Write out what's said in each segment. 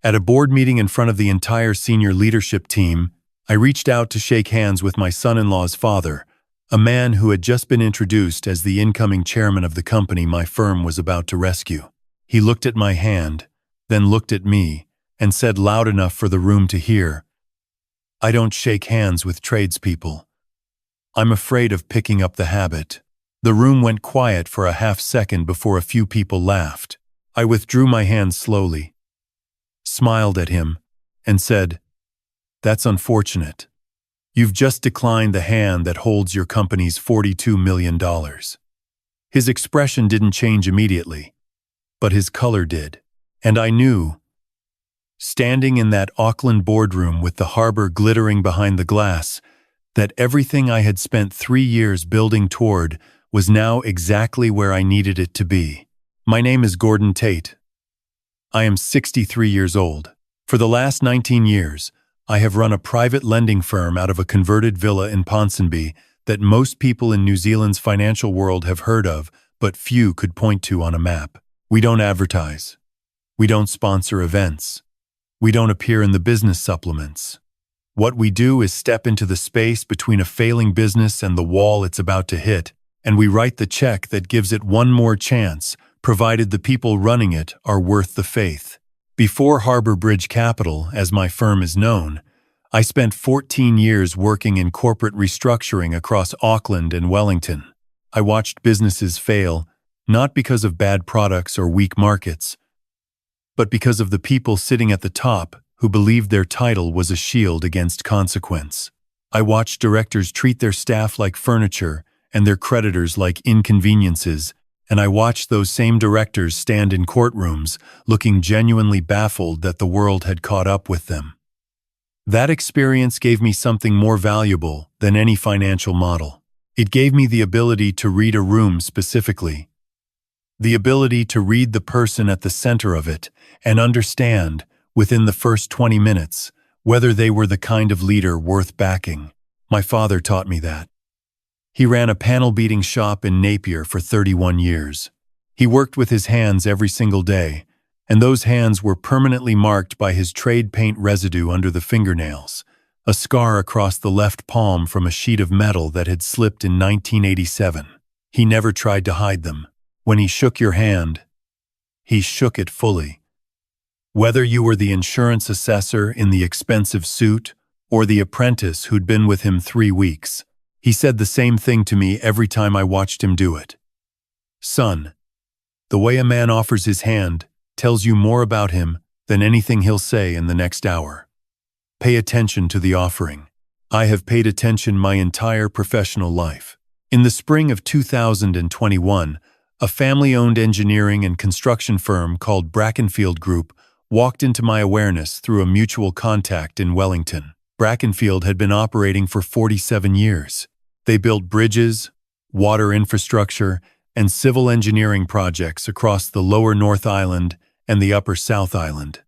At a board meeting in front of the entire senior leadership team, I reached out to shake hands with my son-in-law's father, a man who had just been introduced as the incoming chairman of the company my firm was about to rescue. He looked at my hand, then looked at me, and said loud enough for the room to hear, "I don't shake hands with tradespeople. I'm afraid of picking up the habit." The room went quiet for a half-second before a few people laughed. I withdrew my hand slowly, smiled at him, and said, "That's unfortunate. You've just declined the hand that holds your company's $42 million. His expression didn't change immediately, but his color did. And I knew, standing in that Auckland boardroom with the harbor glittering behind the glass, that everything I had spent 3 years building toward was now exactly where I needed it to be. My name is Gordon Tait. I am 63 years old. For the last 19 years, I have run a private lending firm out of a converted villa in Ponsonby that most people in New Zealand's financial world have heard of, but few could point to on a map. We don't advertise. We don't sponsor events. We don't appear in the business supplements. What we do is step into the space between a failing business and the wall it's about to hit, and we write the check that gives it one more chance, provided the people running it are worth the faith. Before Harbour Bridge Capital, as my firm is known, I spent 14 years working in corporate restructuring across Auckland and Wellington. I watched businesses fail, not because of bad products or weak markets, but because of the people sitting at the top who believed their title was a shield against consequence. I watched directors treat their staff like furniture and their creditors like inconveniences, and I watched those same directors stand in courtrooms looking genuinely baffled that the world had caught up with them. That experience gave me something more valuable than any financial model. It gave me the ability to read a room specifically, the ability to read the person at the center of it and understand, within the first 20 minutes, whether they were the kind of leader worth backing. My father taught me that. He ran a panel-beating shop in Napier for 31 years. He worked with his hands every single day, and those hands were permanently marked by his trade paint residue under the fingernails, a scar across the left palm from a sheet of metal that had slipped in 1987. He never tried to hide them. When he shook your hand, he shook it fully. Whether you were the insurance assessor in the expensive suit or the apprentice who'd been with him 3 weeks, he said the same thing to me every time I watched him do it. "Son, the way a man offers his hand tells you more about him than anything he'll say in the next hour. Pay attention to the offering." I have paid attention my entire professional life. In the spring of 2021, a family-owned engineering and construction firm called Brackenfield Group walked into my awareness through a mutual contact in Wellington. Brackenfield had been operating for 47 years. They built bridges, water infrastructure, and civil engineering projects across the lower North Island and the upper South Island.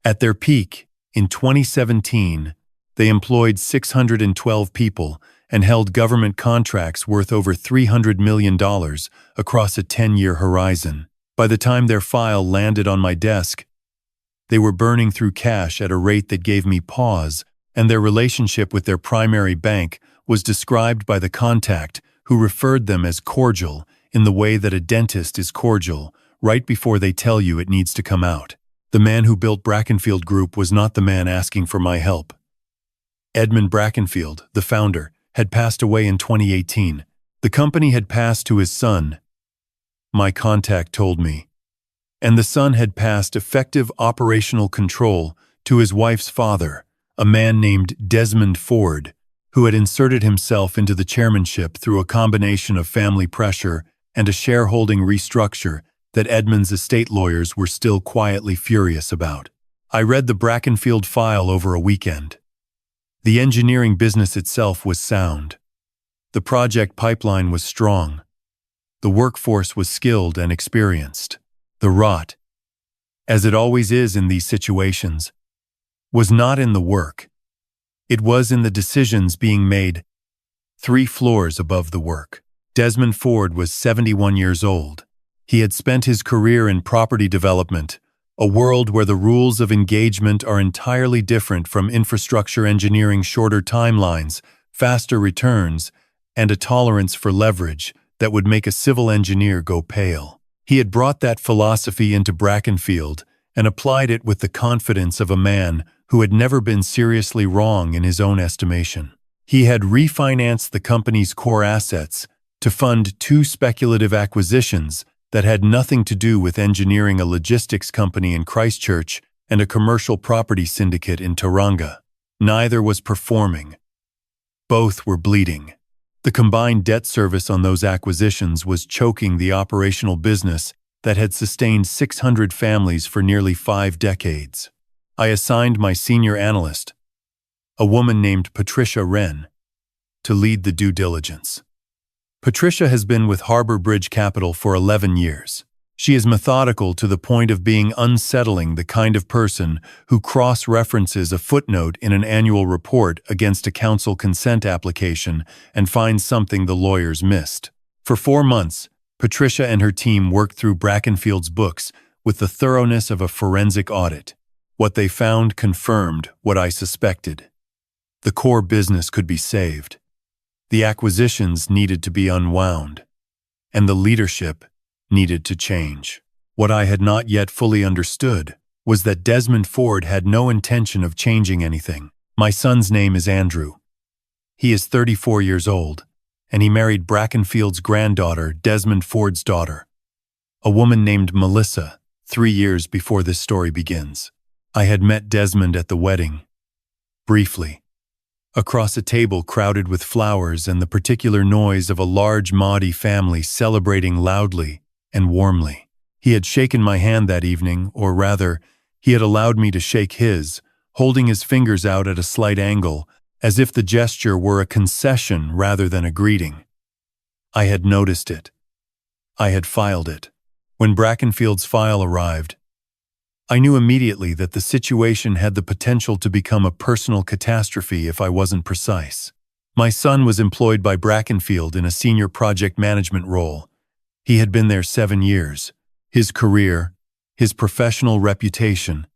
At their peak, in 2017, they employed 612 people and held government contracts worth over $300 million across a 10-year horizon. By the time their file landed on my desk, they were burning through cash at a rate that gave me pause, and their relationship with their primary bank was described by the contact, who referred them as cordial in the way that a dentist is cordial right before they tell you it needs to come out. The man who built Brackenfield Group was not the man asking for my help. Edmund Brackenfield, the founder, had passed away in 2018. The company had passed to his son, my contact told me, and the son had passed effective operational control to his wife's father, a man named Desmond Forde, who had inserted himself into the chairmanship through a combination of family pressure and a shareholding restructure that Edmund's estate lawyers were still quietly furious about. I read the Brackenfield file over a weekend. The engineering business itself was sound. The project pipeline was strong. The workforce was skilled and experienced. The rot, as it always is in these situations, was not in the work. It was in the decisions being made 3 floors above the work. Desmond Forde was 71 years old. He had spent his career in property development, a world where the rules of engagement are entirely different from infrastructure engineering, shorter timelines, faster returns, and a tolerance for leverage that would make a civil engineer go pale. He had brought that philosophy into Brackenfield and applied it with the confidence of a man who had never been seriously wrong in his own estimation. He had refinanced the company's core assets to fund 2 speculative acquisitions that had nothing to do with engineering, a logistics company in Christchurch and a commercial property syndicate in Tauranga. Neither was performing. Both were bleeding. The combined debt service on those acquisitions was choking the operational business that had sustained 600 families for nearly 5 decades. I assigned my senior analyst, a woman named Patricia Wren, to lead the due diligence. Patricia has been with Harbour Bridge Capital for 11 years. She is methodical to the point of being unsettling, the kind of person who cross-references a footnote in an annual report against a council consent application and finds something the lawyers missed. For 4 months, Patricia and her team worked through Brackenfield's books with the thoroughness of a forensic audit. What they found confirmed what I suspected. The core business could be saved. The acquisitions needed to be unwound. And the leadership needed to change. What I had not yet fully understood was that Desmond Forde had no intention of changing anything. My son's name is Andrew. He is 34 years old, and he married Brackenfield's granddaughter, Desmond Forde's daughter, a woman named Melissa, 3 years before this story begins. I had met Desmond at the wedding, briefly, across a table crowded with flowers and the particular noise of a large Maori family celebrating loudly and warmly. He had shaken my hand that evening, or rather, he had allowed me to shake his, holding his fingers out at a slight angle, as if the gesture were a concession rather than a greeting. I had noticed it. I had filed it. When Brackenfield's file arrived, I knew immediately that the situation had the potential to become a personal catastrophe if I wasn't precise. My son was employed by Brackenfield in a senior project management role. He had been there 7 years. His career, his professional reputation,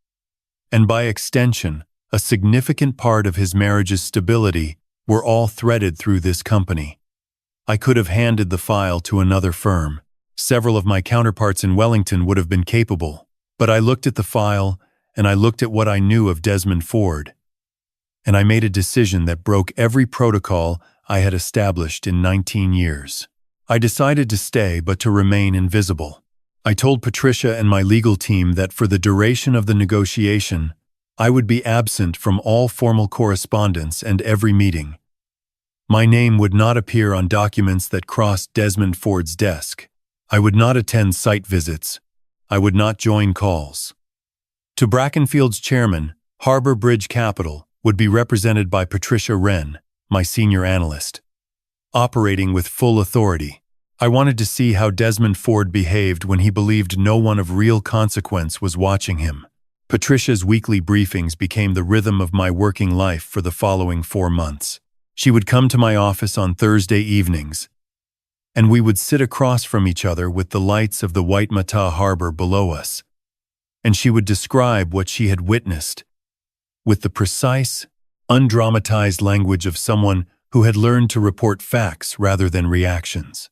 and by extension, a significant part of his marriage's stability were all threaded through this company. I could have handed the file to another firm. Several of my counterparts in Wellington would have been capable. But I looked at the file, and I looked at what I knew of Desmond Forde, and I made a decision that broke every protocol I had established in 19 years. I decided to stay, but to remain invisible. I told Patricia and my legal team that for the duration of the negotiation, I would be absent from all formal correspondence and every meeting. My name would not appear on documents that crossed Desmond Forde's desk. I would not attend site visits. I would not join calls. To Brackenfield's chairman, Harbour Bridge Capital would be represented by Patricia Wren, my senior analyst, operating with full authority. I wanted to see how Desmond Forde behaved when he believed no one of real consequence was watching him. Patricia's weekly briefings became the rhythm of my working life for the following 4 months. She would come to my office on Thursday evenings, and we would sit across from each other with the lights of the Waitemata Harbor below us, and she would describe what she had witnessed with the precise, undramatized language of someone who had learned to report facts rather than reactions.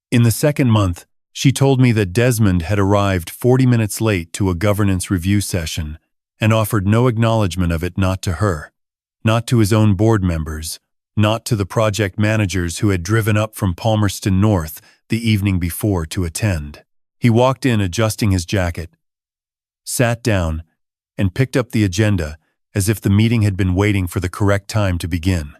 In the second month, she told me that Desmond had arrived 40 minutes late to a governance review session and offered no acknowledgement of it, not to her, not to his own board members, not to the project managers who had driven up from Palmerston North the evening before to attend. He walked in adjusting his jacket, sat down, and picked up the agenda as if the meeting had been waiting for the correct time to begin.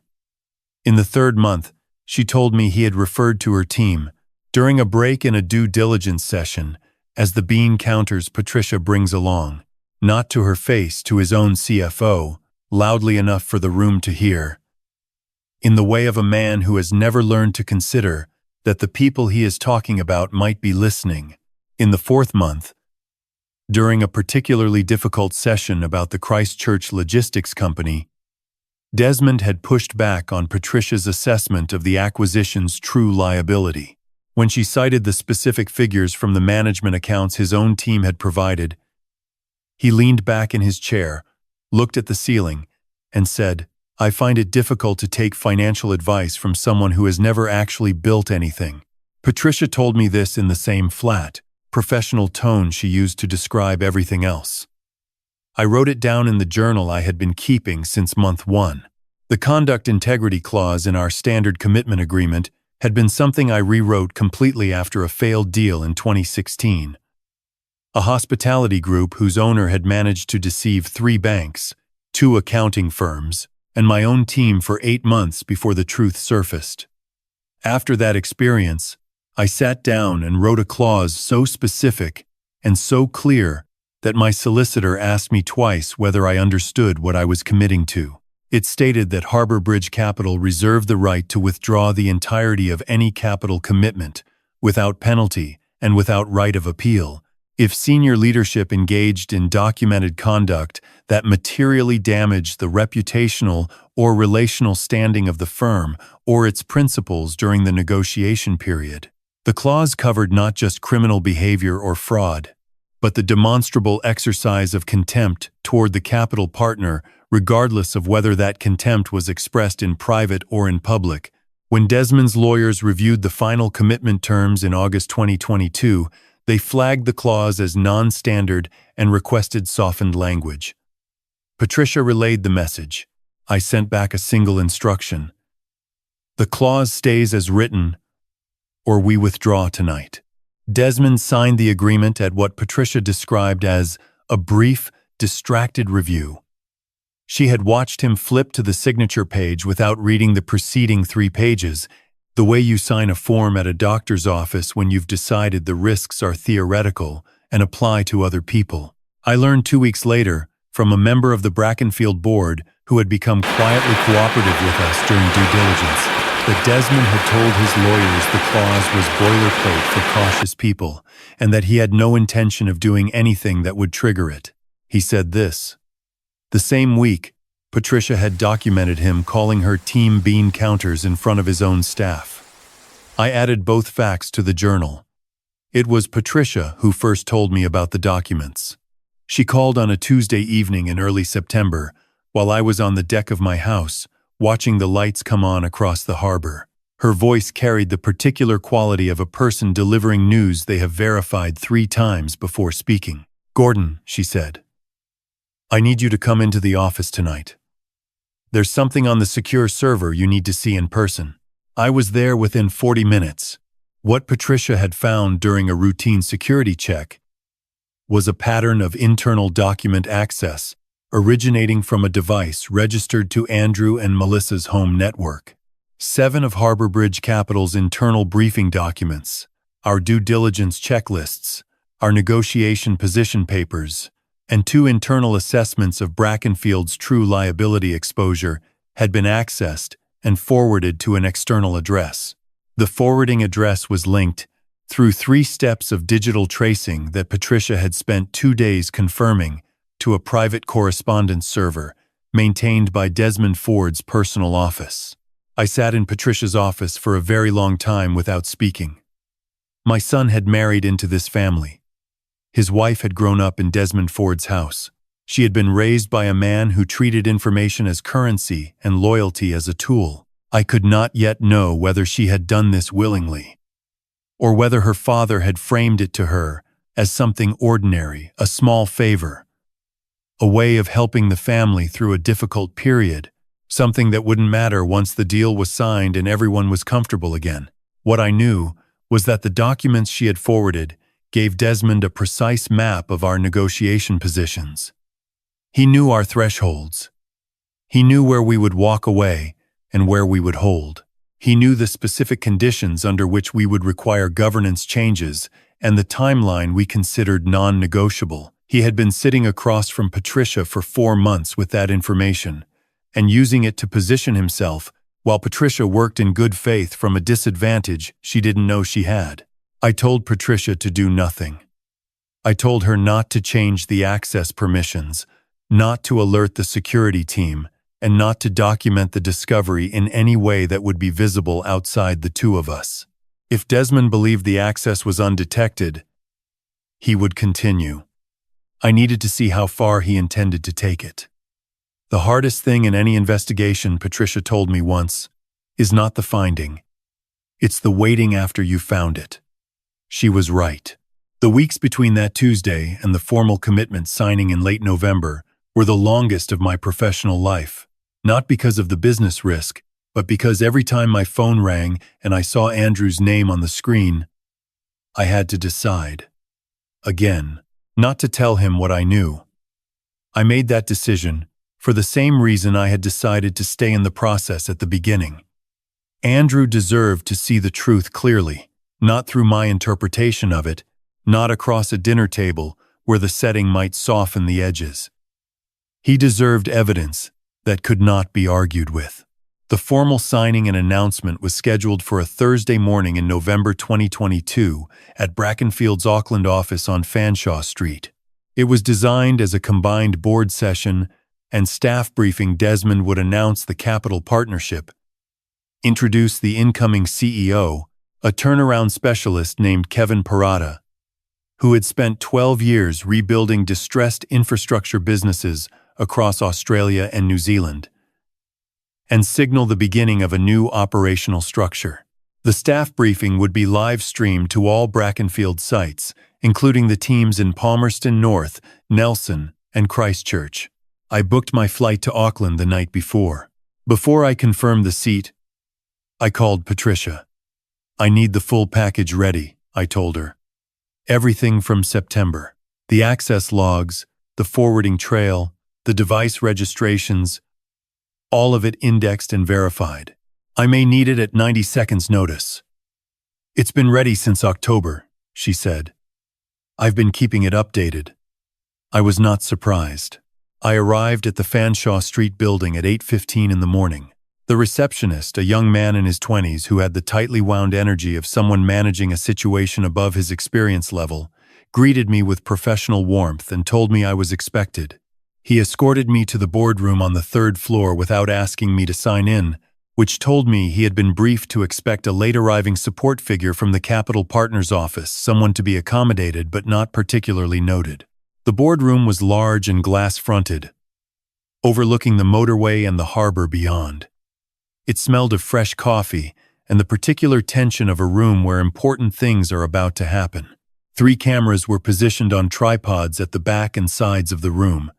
In the third month, she told me he had referred to her team, during a break in a due diligence session, as the bean counters Patricia brings along, not to her face, to his own CFO, loudly enough for the room to hear, in the way of a man who has never learned to consider that the people he is talking about might be listening. In the fourth month, during a particularly difficult session about the Christchurch Logistics Company, Desmond had pushed back on Patricia's assessment of the acquisition's true liability. When she cited the specific figures from the management accounts his own team had provided, He leaned back in his chair, looked at the ceiling, and said, "I find it difficult to take financial advice from someone who has never actually built anything." Patricia told me this in the same flat, professional tone she used to describe everything else. I wrote it down in the journal I had been keeping since month 1. The conduct integrity clause in our standard commitment agreement had been something I rewrote completely after a failed deal in 2016. A hospitality group whose owner had managed to deceive 3 banks, 2 accounting firms, and my own team for 8 months before the truth surfaced. After that experience, I sat down and wrote a clause so specific and so clear that my solicitor asked me twice whether I understood what I was committing to. It stated that Harbor Bridge Capital reserved the right to withdraw the entirety of any capital commitment, without penalty and without right of appeal, if senior leadership engaged in documented conduct that materially damaged the reputational or relational standing of the firm or its principals during the negotiation period. The clause covered not just criminal behavior or fraud, but the demonstrable exercise of contempt toward the capital partner, regardless of whether that contempt was expressed in private or in public. When Desmond's lawyers reviewed the final commitment terms in August 2022, they flagged the clause as non-standard and requested softened language. Patricia relayed the message. I sent back a single instruction. The clause stays as written, or we withdraw tonight. Desmond signed the agreement at what Patricia described as a brief, distracted review. She had watched him flip to the signature page without reading the preceding 3 pages, the way you sign a form at a doctor's office when you've decided the risks are theoretical and apply to other people. I learned 2 weeks later, from a member of the Brackenfield board who had become quietly cooperative with us during due diligence, that Desmond had told his lawyers the clause was boilerplate for cautious people, and that he had no intention of doing anything that would trigger it. He said this. The same week, Patricia had documented him calling her team bean counters in front of his own staff. I added both facts to the journal. It was Patricia who first told me about the documents. She called on a Tuesday evening in early September, while I was on the deck of my house, watching the lights come on across the harbor. Her voice carried the particular quality of a person delivering news they have verified 3 times before speaking. "Gordon," she said, "I need you to come into the office tonight. There's something on the secure server you need to see in person." I was there within 40 minutes. What Patricia had found during a routine security check was a pattern of internal document access originating from a device registered to Andrew and Melissa's home network. 7 of Harbor Bridge Capital's internal briefing documents, our due diligence checklists, our negotiation position papers, and 2 internal assessments of Brackenfield's true liability exposure had been accessed and forwarded to an external address. The forwarding address was linked through 3 steps of digital tracing that Patricia had spent 2 days confirming to a private correspondence server maintained by Desmond Forde's personal office. I sat in Patricia's office for a very long time without speaking. My son had married into this family. His wife had grown up in Desmond Forde's house. She had been raised by a man who treated information as currency and loyalty as a tool. I could not yet know whether she had done this willingly, or whether her father had framed it to her as something ordinary, a small favor, a way of helping the family through a difficult period, something that wouldn't matter once the deal was signed and everyone was comfortable again. What I knew was that the documents she had forwarded gave Desmond a precise map of our negotiation positions. He knew our thresholds. He knew where we would walk away and where we would hold. He knew the specific conditions under which we would require governance changes and the timeline we considered non-negotiable. He had been sitting across from Patricia for 4 months with that information and using it to position himself while Patricia worked in good faith from a disadvantage she didn't know she had. I told Patricia to do nothing. I told her not to change the access permissions, not to alert the security team, and not to document the discovery in any way that would be visible outside the 2 of us. If Desmond believed the access was undetected, he would continue. I needed to see how far he intended to take it. The hardest thing in any investigation, Patricia told me once, is not the finding. It's the waiting after you found it. She was right. The weeks between that Tuesday and the formal commitment signing in late November were the longest of my professional life, not because of the business risk, but because every time my phone rang and I saw Andrew's name on the screen, I had to decide. Again, not to tell him what I knew. I made that decision for the same reason I had decided to stay in the process at the beginning. Andrew deserved to see the truth clearly, not through my interpretation of it, not across a dinner table where the setting might soften the edges. He deserved evidence that could not be argued with. The formal signing and announcement was scheduled for a Thursday morning in November 2022 at Brackenfield's Auckland office on Fanshawe Street. It was designed as a combined board session and staff briefing. Desmond would announce the capital partnership, introduce the incoming CEO, a turnaround specialist named Kevin Parada, who had spent 12 years rebuilding distressed infrastructure businesses across Australia and New Zealand, and signal the beginning of a new operational structure. The staff briefing would be live-streamed to all Brackenfield sites, including the teams in Palmerston North, Nelson, and Christchurch. I booked my flight to Auckland the night before. Before I confirmed the seat, I called Patricia. I need the full package ready, I told her. Everything from September. The access logs, the forwarding trail, the device registrations, all of it indexed and verified. I may need it at 90 seconds notice. It's been ready since October, she said. I've been keeping it updated. I was not surprised. I arrived at the Fanshawe Street building at 8:15 in the morning. The receptionist, a young man in his 20s who had the tightly wound energy of someone managing a situation above his experience level, greeted me with professional warmth and told me I was expected. He escorted me to the boardroom on the 3rd floor without asking me to sign in, which told me he had been briefed to expect a late-arriving support figure from the Capital Partners office, someone to be accommodated but not particularly noted. The boardroom was large and glass-fronted, overlooking the motorway and the harbor beyond. It smelled of fresh coffee and the particular tension of a room where important things are about to happen. 3 cameras were positioned on tripods at the back and sides of the room,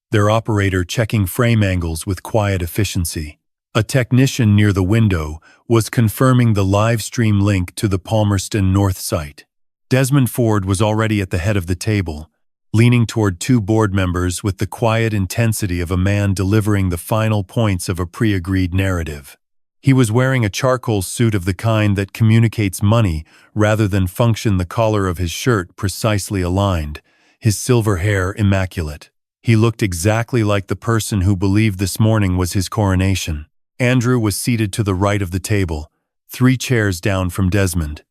their operator checking frame angles with quiet efficiency. A technician near the window was confirming the live stream link to the Palmerston North site. Desmond Forde was already at the head of the table, leaning toward 2 board members with the quiet intensity of a man delivering the final points of a pre-agreed narrative. He was wearing a charcoal suit of the kind that communicates money rather than function, the collar of his shirt precisely aligned, his silver hair immaculate. He looked exactly like the person who believed this morning was his coronation. Andrew was seated to the right of the table, 3 chairs down from Desmond.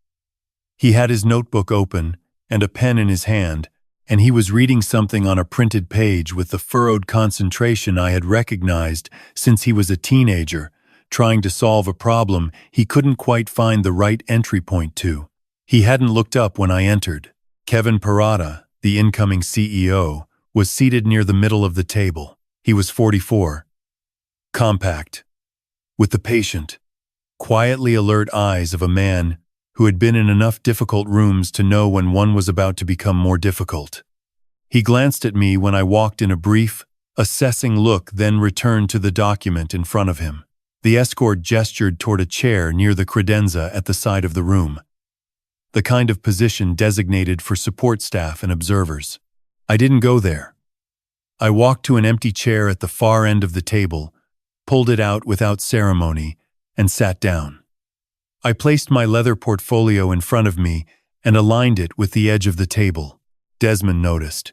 He had his notebook open and a pen in his hand, and he was reading something on a printed page with the furrowed concentration I had recognized since he was a teenager, trying to solve a problem he couldn't quite find the right entry point to. He hadn't looked up when I entered. Kevin Parada, the incoming CEO, was seated near the middle of the table. He was 44, compact, with the patient, quietly alert eyes of a man who had been in enough difficult rooms to know when one was about to become more difficult. He glanced at me when I walked in a brief, assessing look, then returned to the document in front of him. The escort gestured toward a chair near the credenza at the side of the room, the kind of position designated for support staff and observers. I didn't go there. I walked to an empty chair at the far end of the table, pulled it out without ceremony, and sat down. I placed my leather portfolio in front of me and aligned it with the edge of the table. Desmond noticed.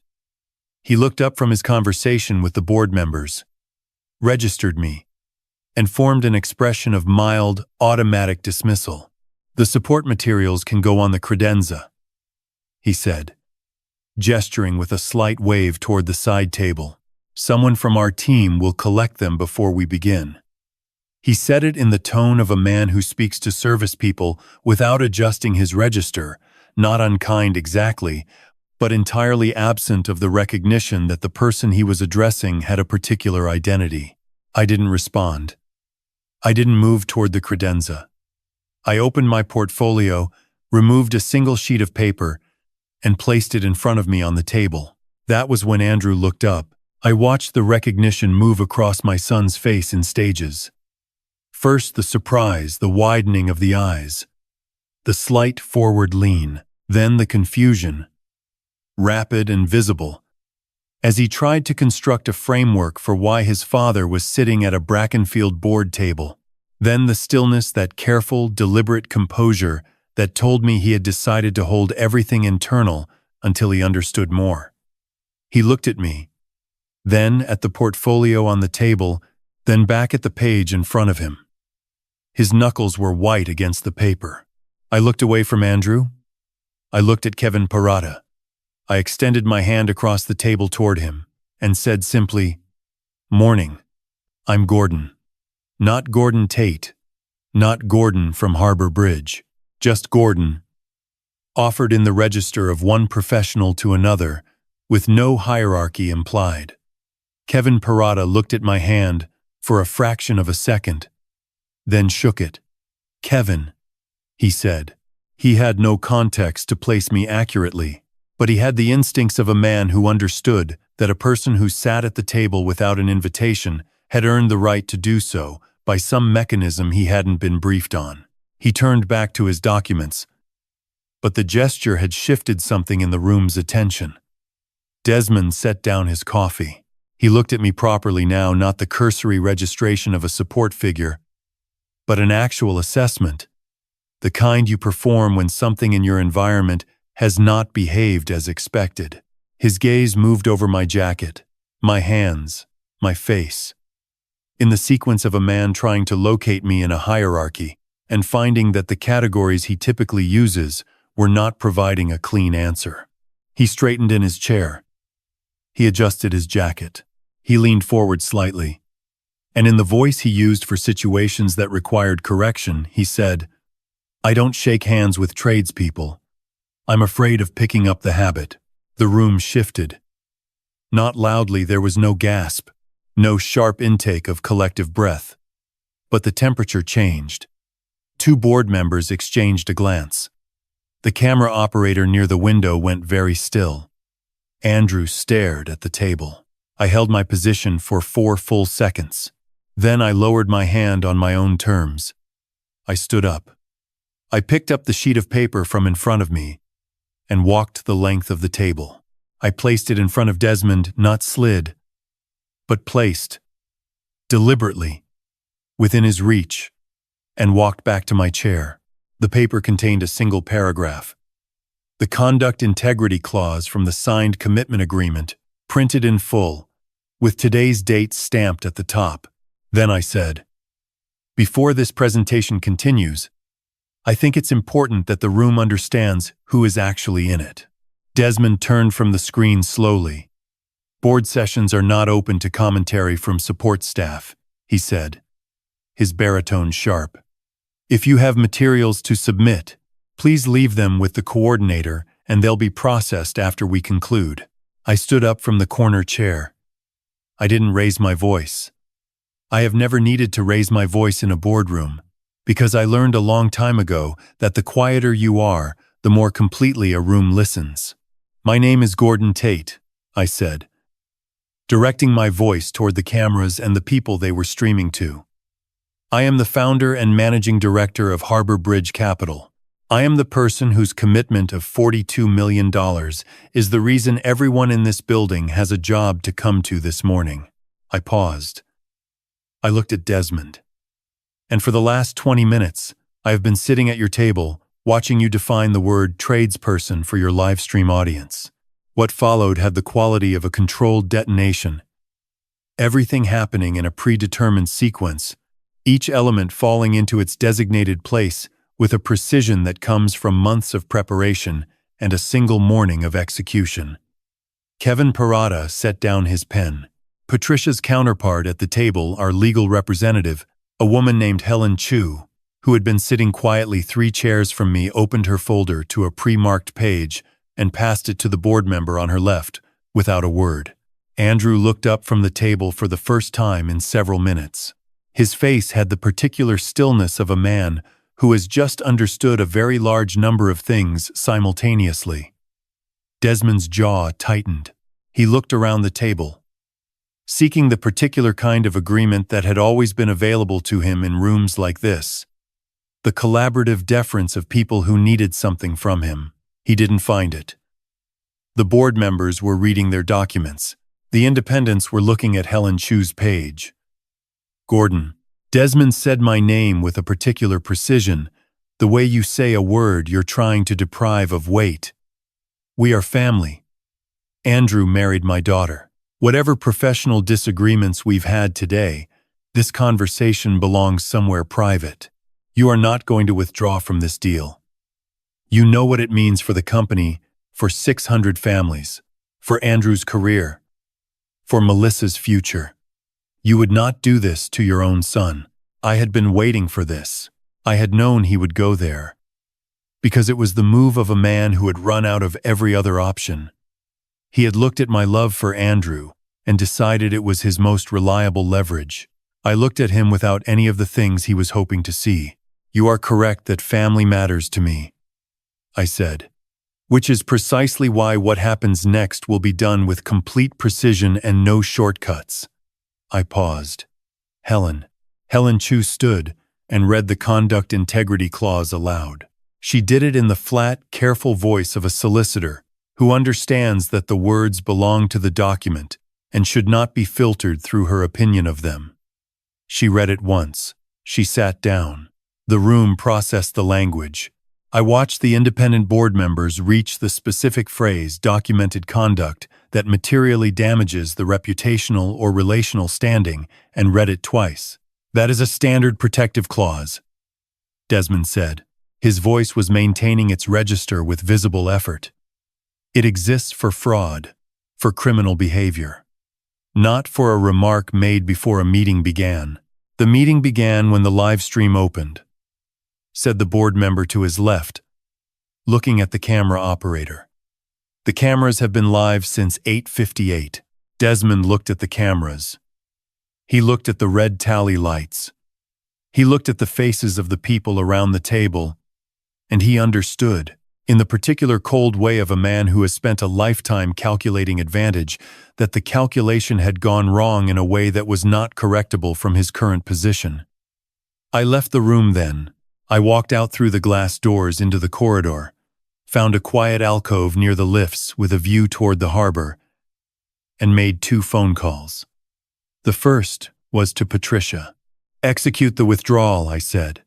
He looked up from his conversation with the board members, registered me, and formed an expression of mild, automatic dismissal. "The support materials can go on the credenza," he said, gesturing with a slight wave toward the side table. "Someone from our team will collect them before we begin." He said it in the tone of a man who speaks to service people without adjusting his register, not unkind exactly, but entirely absent of the recognition that the person he was addressing had a particular identity. I didn't respond. I didn't move toward the credenza. I opened my portfolio, removed a single sheet of paper, and placed it in front of me on the table. That was when Andrew looked up. I watched the recognition move across my son's face in stages. First the surprise, the widening of the eyes, the slight forward lean, then the confusion, rapid and visible, as he tried to construct a framework for why his father was sitting at a Brackenfield board table. Then the stillness, that careful, deliberate composure that told me he had decided to hold everything internal until he understood more. He looked at me, then at the portfolio on the table, then back at the page in front of him. His knuckles were white against the paper. I looked away from Andrew. I looked at Kevin Parada. I extended my hand across the table toward him and said simply, "Morning. I'm Gordon. Not Gordon Tait. Not Gordon from Harbor Bridge. Just Gordon." Offered in the register of one professional to another, with no hierarchy implied. Kevin Parada looked at my hand for a fraction of a second, then shook it. "Kevin," he said. He had no context to place me accurately, but he had the instincts of a man who understood that a person who sat at the table without an invitation had earned the right to do so by some mechanism he hadn't been briefed on. He turned back to his documents, but the gesture had shifted something in the room's attention. Desmond set down his coffee. He looked at me properly now, not the cursory registration of a support figure, but an actual assessment, the kind you perform when something in your environment has not behaved as expected. His gaze moved over my jacket, my hands, my face, in the sequence of a man trying to locate me in a hierarchy and finding that the categories he typically uses were not providing a clean answer. He straightened in his chair. He adjusted his jacket. He leaned forward slightly, and in the voice he used for situations that required correction, he said, "I don't shake hands with tradespeople. I'm afraid of picking up the habit." The room shifted. Not loudly, there was no gasp, no sharp intake of collective breath, but the temperature changed. Two board members exchanged a glance. The camera operator near the window went very still. Andrew stared at the table. I held my position for 4 full seconds. Then I lowered my hand on my own terms. I stood up. I picked up the sheet of paper from in front of me and walked the length of the table. I placed it in front of Desmond, not slid, but placed, deliberately, within his reach, and walked back to my chair. The paper contained a single paragraph. The Conduct Integrity Clause from the signed commitment agreement, printed in full, with today's date stamped at the top. Then I said, "Before this presentation continues, I think it's important that the room understands who is actually in it." Desmond turned from the screen slowly. "Board sessions are not open to commentary from support staff," he said, his baritone sharp. "If you have materials to submit, please leave them with the coordinator and they'll be processed after we conclude." I stood up from the corner chair. I didn't raise my voice. I have never needed to raise my voice in a boardroom, because I learned a long time ago that the quieter you are, the more completely a room listens. "My name is Gordon Tait," I said, directing my voice toward the cameras and the people they were streaming to. "I am the founder and managing director of Harbor Bridge Capital. I am the person whose commitment of $42 million is the reason everyone in this building has a job to come to this morning." I paused. I looked at Desmond. "And for the last 20 minutes, I have been sitting at your table, watching you define the word tradesperson for your live stream audience." What followed had the quality of a controlled detonation. Everything happening in a predetermined sequence, each element falling into its designated place with a precision that comes from months of preparation and a single morning of execution. Kevin Parada set down his pen. Patricia's counterpart at the table, our legal representative, a woman named Helen Chu, who had been sitting quietly 3 chairs from me, opened her folder to a pre-marked page and passed it to the board member on her left, without a word. Andrew looked up from the table for the first time in several minutes. His face had the particular stillness of a man who has just understood a very large number of things simultaneously. Desmond's jaw tightened. He looked around the table, seeking the particular kind of agreement that had always been available to him in rooms like this. The collaborative deference of people who needed something from him. He didn't find it. The board members were reading their documents. The independents were looking at Helen Chu's page. Gordon, Desmond said my name with a particular precision, the way you say a word you're trying to deprive of weight. We are family. Andrew married my daughter. Whatever professional disagreements we've had today, this conversation belongs somewhere private. You are not going to withdraw from this deal. You know what it means for the company, for 600 families, for Andrew's career, for Melissa's future. You would not do this to your own son. I had been waiting for this. I had known he would go there. Because it was the move of a man who had run out of every other option. He had looked at my love for Andrew and decided it was his most reliable leverage. I looked at him without any of the things he was hoping to see. You are correct that family matters to me, I said. Which is precisely why what happens next will be done with complete precision and no shortcuts. I paused. Helen Chu stood and read the conduct integrity clause aloud. She did it in the flat, careful voice of a solicitor who understands that the words belong to the document and should not be filtered through her opinion of them. She read it once. She sat down. The room processed the language. I watched the independent board members reach the specific phrase documented conduct that materially damages the reputational or relational standing and read it twice. That is a standard protective clause, Desmond said. His voice was maintaining its register with visible effort. It exists for fraud, for criminal behavior. Not for a remark made before a meeting began. The meeting began when the live stream opened, said the board member to his left, looking at the camera operator. The cameras have been live since 8:58. Desmond looked at the cameras. He looked at the red tally lights. He looked at the faces of the people around the table, and he understood, in the particular cold way of a man who has spent a lifetime calculating advantage, that the calculation had gone wrong in a way that was not correctable from his current position. I left the room then. I walked out through the glass doors into the corridor, found a quiet alcove near the lifts with a view toward the harbor, and made 2 phone calls. The first was to Patricia. Execute the withdrawal, I said.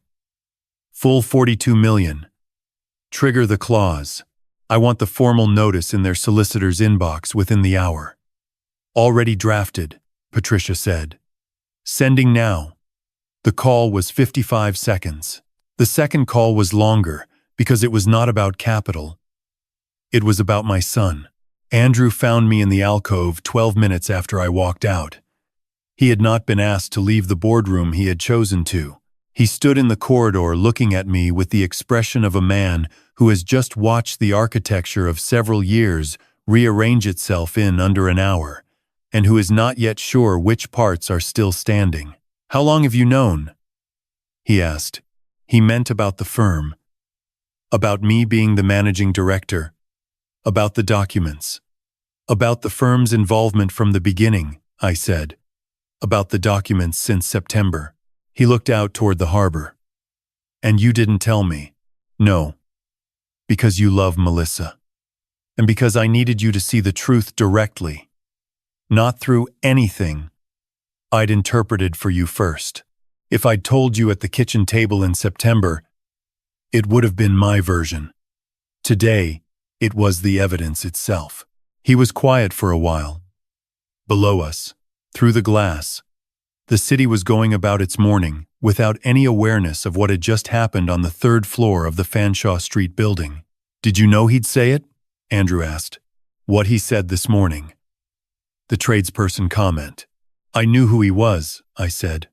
Full 42 million. Trigger the clause. I want the formal notice in their solicitor's inbox within the hour. Already drafted, Patricia said. Sending now. The call was 55 seconds. The second call was longer because it was not about capital. It was about my son. Andrew found me in the alcove 12 minutes after I walked out. He had not been asked to leave the boardroom he had chosen to. He stood in the corridor looking at me with the expression of a man who has just watched the architecture of several years rearrange itself in under an hour, and who is not yet sure which parts are still standing. How long have you known? He asked. He meant about the firm, about me being the managing director, about the documents, about the firm's involvement from the beginning, I said, about the documents since September. He looked out toward the harbor. And you didn't tell me. No, because you love Melissa, and because I needed you to see the truth directly, not through anything I'd interpreted for you first. If I'd told you at the kitchen table in September, it would have been my version. Today, it was the evidence itself. He was quiet for a while. Below us, through the glass, the city was going about its morning without any awareness of what had just happened on the 3rd floor of the Fanshawe Street building. Did you know he'd say it? Andrew asked. What he said this morning. The tradesperson comment. I knew who he was, I said.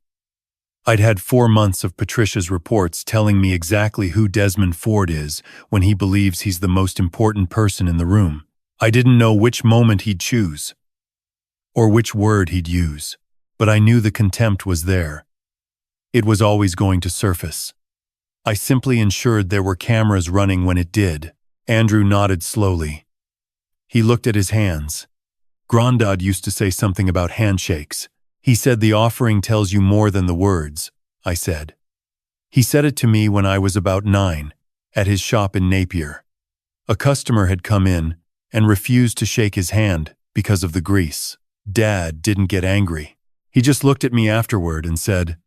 I'd had 4 months of Patricia's reports telling me exactly who Desmond Forde is when he believes he's the most important person in the room. I didn't know which moment he'd choose, or which word he'd use, but I knew the contempt was there. It was always going to surface. I simply ensured there were cameras running when it did. Andrew nodded slowly. He looked at his hands. Grandad used to say something about handshakes. He said the offering tells you more than the words, I said. He said it to me when I was about 9, at his shop in Napier. A customer had come in and refused to shake his hand because of the grease. Dad didn't get angry. He just looked at me afterward and said,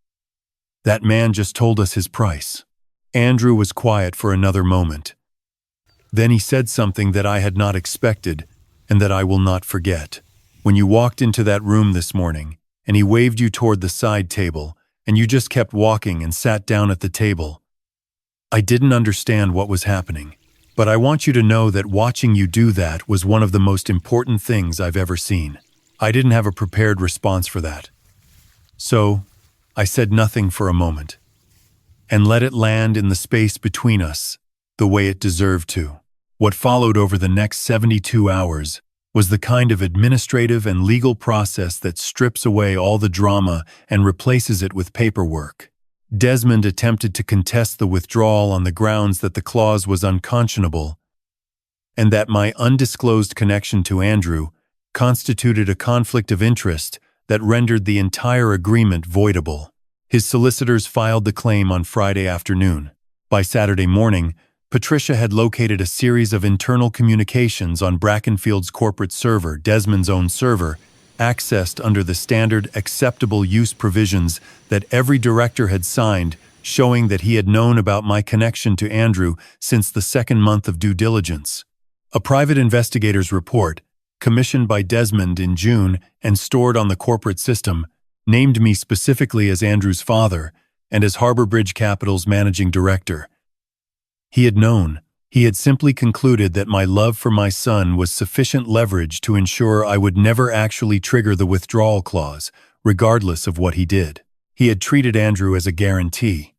"That man just told us his price." Andrew was quiet for another moment. Then he said something that I had not expected and that I will not forget. When you walked into that room this morning, and he waved you toward the side table, and you just kept walking and sat down at the table, I didn't understand what was happening, but I want you to know that watching you do that was one of the most important things I've ever seen. I didn't have a prepared response for that. So, I said nothing for a moment, and let it land in the space between us, the way it deserved to. What followed over the next 72 hours was the kind of administrative and legal process that strips away all the drama and replaces it with paperwork. Desmond attempted to contest the withdrawal on the grounds that the clause was unconscionable and that my undisclosed connection to Andrew constituted a conflict of interest that rendered the entire agreement voidable. His solicitors filed the claim on Friday afternoon. By Saturday morning, Patricia had located a series of internal communications on Brackenfield's corporate server, Desmond's own server, accessed under the standard acceptable use provisions that every director had signed, showing that he had known about my connection to Andrew since the second month of due diligence. A private investigator's report, commissioned by Desmond in June and stored on the corporate system, named me specifically as Andrew's father and as Harbor Bridge Capital's managing director. He had known. He had simply concluded that my love for my son was sufficient leverage to ensure I would never actually trigger the withdrawal clause, regardless of what he did. He had treated Andrew as a guarantee.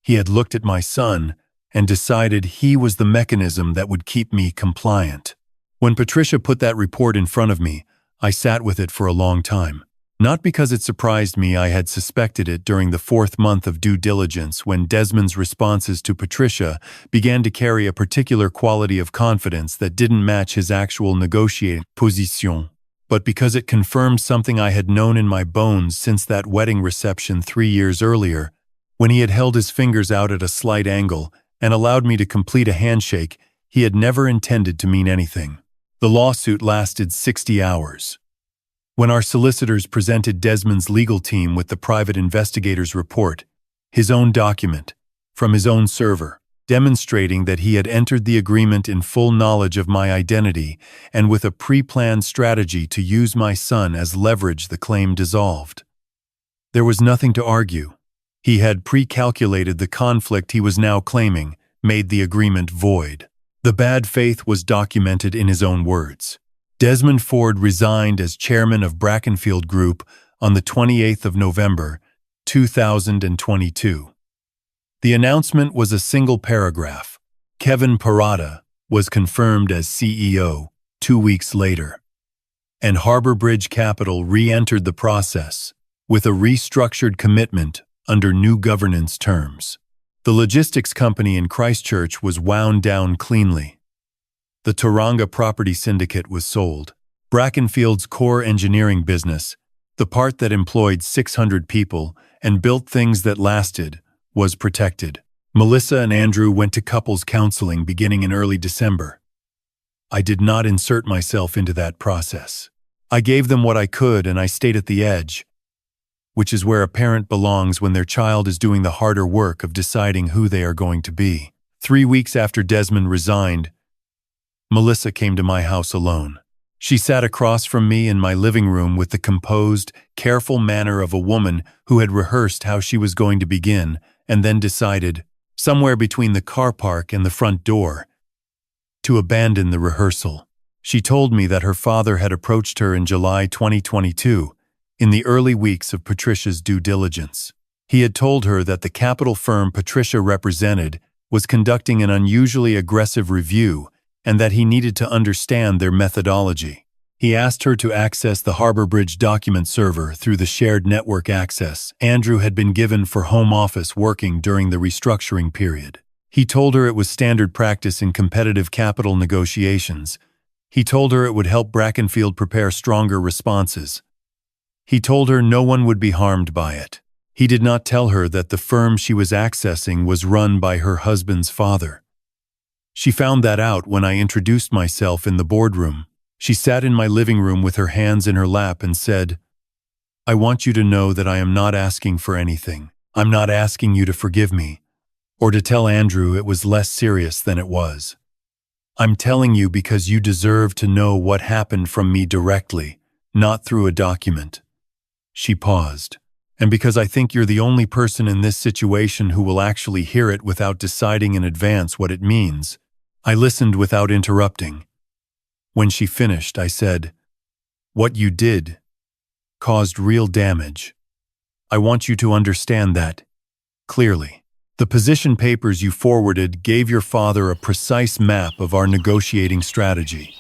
He had looked at my son and decided he was the mechanism that would keep me compliant. When Patricia put that report in front of me, I sat with it for a long time. Not because it surprised me I had suspected it during the 4th month of due diligence when Desmond's responses to Patricia began to carry a particular quality of confidence that didn't match his actual negotiating position, but because it confirmed something I had known in my bones since that wedding reception 3 years earlier, when he had held his fingers out at a slight angle and allowed me to complete a handshake he had never intended to mean anything. The lawsuit lasted 60 hours. When our solicitors presented Desmond's legal team with the private investigator's report, his own document, from his own server, demonstrating that he had entered the agreement in full knowledge of my identity and with a pre-planned strategy to use my son as leverage, the claim dissolved. There was nothing to argue. He had pre-calculated the conflict he was now claiming, made the agreement void. The bad faith was documented in his own words. Desmond Forde resigned as chairman of Brackenfield Group on the 28th of November, 2022. The announcement was a single paragraph. Kevin Parada was confirmed as CEO 2 weeks later, and Harbor Bridge Capital re-entered the process with a restructured commitment under new governance terms. The logistics company in Christchurch was wound down cleanly. The Tauranga property syndicate was sold. Brackenfield's core engineering business, the part that employed 600 people and built things that lasted, was protected. Melissa and Andrew went to couples counseling beginning in early December. I did not insert myself into that process. I gave them what I could and I stayed at the edge, which is where a parent belongs when their child is doing the harder work of deciding who they are going to be. 3 weeks after Desmond resigned, Melissa came to my house alone. She sat across from me in my living room with the composed, careful manner of a woman who had rehearsed how she was going to begin and then decided, somewhere between the car park and the front door, to abandon the rehearsal. She told me that her father had approached her in July 2022, in the early weeks of Patricia's due diligence. He had told her that the capital firm Patricia represented was conducting an unusually aggressive review and that he needed to understand their methodology. He asked her to access the Harbor Bridge document server through the shared network access Andrew had been given for home office working during the restructuring period. He told her it was standard practice in competitive capital negotiations. He told her it would help Brackenfield prepare stronger responses. He told her no one would be harmed by it. He did not tell her that the firm she was accessing was run by her husband's father. She found that out when I introduced myself in the boardroom. She sat in my living room with her hands in her lap and said, "I want you to know that I am not asking for anything. I'm not asking you to forgive me, or to tell Andrew it was less serious than it was. I'm telling you because you deserve to know what happened from me directly, not through a document." She paused. "And because I think you're the only person in this situation who will actually hear it without deciding in advance what it means." I listened without interrupting. When she finished, I said, "What you did caused real damage. I want you to understand that clearly. The position papers you forwarded gave your father a precise map of our negotiating strategy,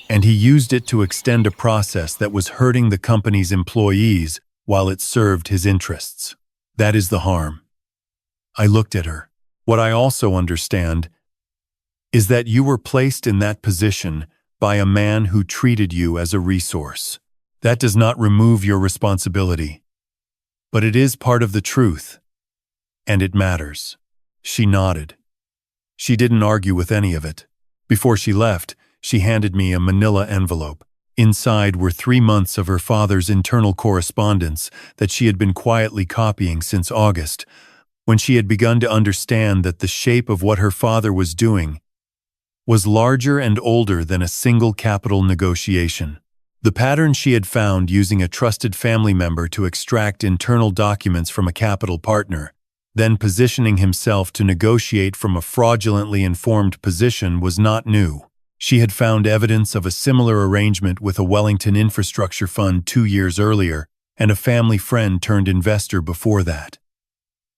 and he used it to extend a process that was hurting the company's employees while it served his interests. That is the harm." I looked at her. "What I also understand is that you were placed in that position by a man who treated you as a resource. That does not remove your responsibility, but it is part of the truth, and it matters." She nodded. She didn't argue with any of it. Before she left, she handed me a manila envelope. Inside were 3 months of her father's internal correspondence that she had been quietly copying since August, when she had begun to understand that the shape of what her father was doing was larger and older than a single capital negotiation. The pattern she had found using a trusted family member to extract internal documents from a capital partner, then positioning himself to negotiate from a fraudulently informed position, was not new. She had found evidence of a similar arrangement with a Wellington infrastructure fund 2 years earlier and a family friend turned investor before that.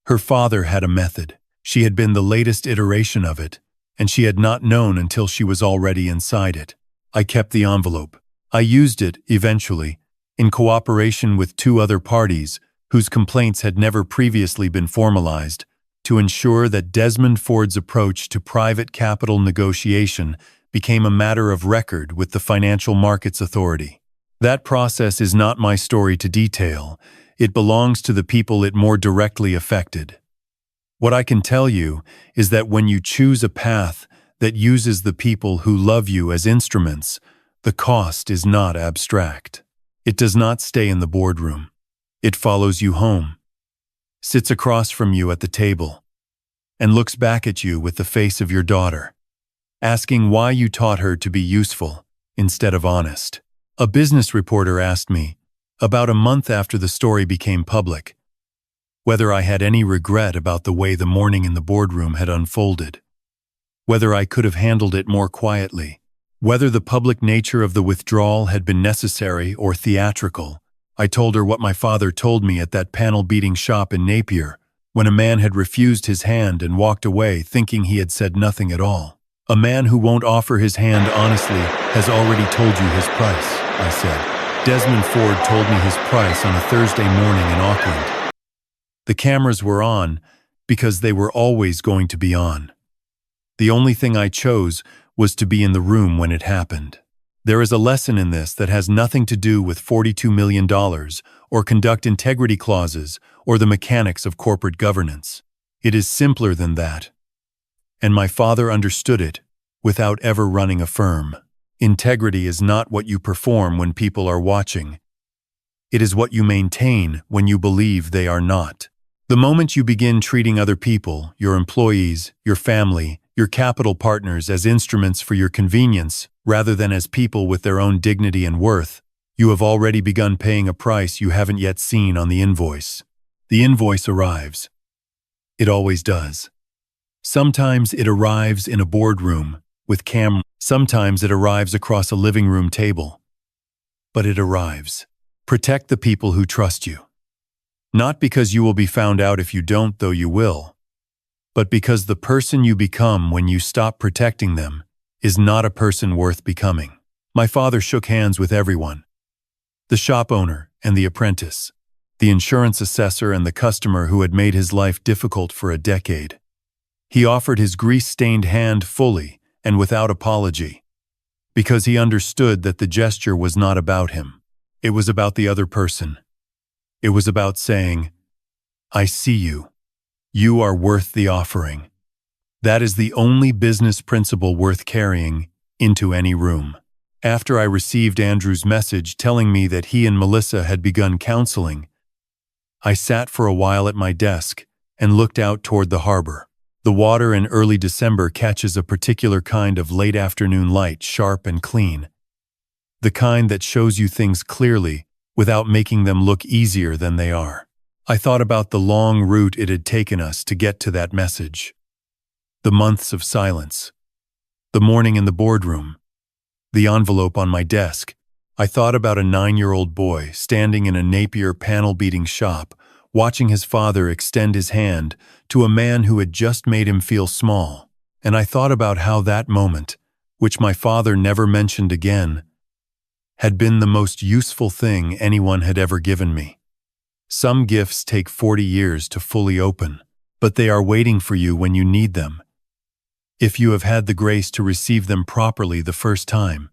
Her father had a method. She had been the latest iteration of it, and she had not known until she was already inside it. I kept the envelope. I used it, eventually, in cooperation with 2 other parties whose complaints had never previously been formalized, to ensure that Desmond Forde's approach to private capital negotiation became a matter of record with the Financial Markets Authority. That process is not my story to detail. It belongs to the people it more directly affected. What I can tell you is that when you choose a path that uses the people who love you as instruments, the cost is not abstract. It does not stay in the boardroom. It follows you home, sits across from you at the table, and looks back at you with the face of your daughter, asking why you taught her to be useful instead of honest. A business reporter asked me, about a month after the story became public, whether I had any regret about the way the morning in the boardroom had unfolded, whether I could have handled it more quietly, whether the public nature of the withdrawal had been necessary or theatrical. I told her what my father told me at that panel-beating shop in Napier, when a man had refused his hand and walked away thinking he had said nothing at all. "A man who won't offer his hand honestly has already told you his price," I said. Desmond Forde told me his price on a Thursday morning in Auckland. The cameras were on because they were always going to be on. The only thing I chose was to be in the room when it happened. There is a lesson in this that has nothing to do with $42 million or conduct integrity clauses or the mechanics of corporate governance. It is simpler than that. And my father understood it without ever running a firm. Integrity is not what you perform when people are watching. It is what you maintain when you believe they are not. The moment you begin treating other people, your employees, your family, your capital partners as instruments for your convenience, rather than as people with their own dignity and worth, you have already begun paying a price you haven't yet seen on the invoice. The invoice arrives. It always does. Sometimes it arrives in a boardroom with sometimes it arrives across a living room table. But it arrives. Protect the people who trust you. Not because you will be found out if you don't, though you will, but because the person you become when you stop protecting them is not a person worth becoming. My father shook hands with everyone. The shop owner and the apprentice, the insurance assessor and the customer who had made his life difficult for a decade. He offered his grease-stained hand fully and without apology, because he understood that the gesture was not about him. It was about the other person. It was about saying, "I see you. You are worth the offering." That is the only business principle worth carrying into any room. After I received Andrew's message telling me that he and Melissa had begun counseling, I sat for a while at my desk and looked out toward the harbor. The water in early December catches a particular kind of late afternoon light, sharp and clean. The kind that shows you things clearly without making them look easier than they are. I thought about the long route it had taken us to get to that message. The months of silence. The morning in the boardroom. The envelope on my desk. I thought about a 9-year-old boy standing in a Napier panel-beating shop, watching his father extend his hand to a man who had just made him feel small. And I thought about how that moment, which my father never mentioned again, had been the most useful thing anyone had ever given me. Some gifts take 40 years to fully open, but they are waiting for you when you need them. If you have had the grace to receive them properly the first time,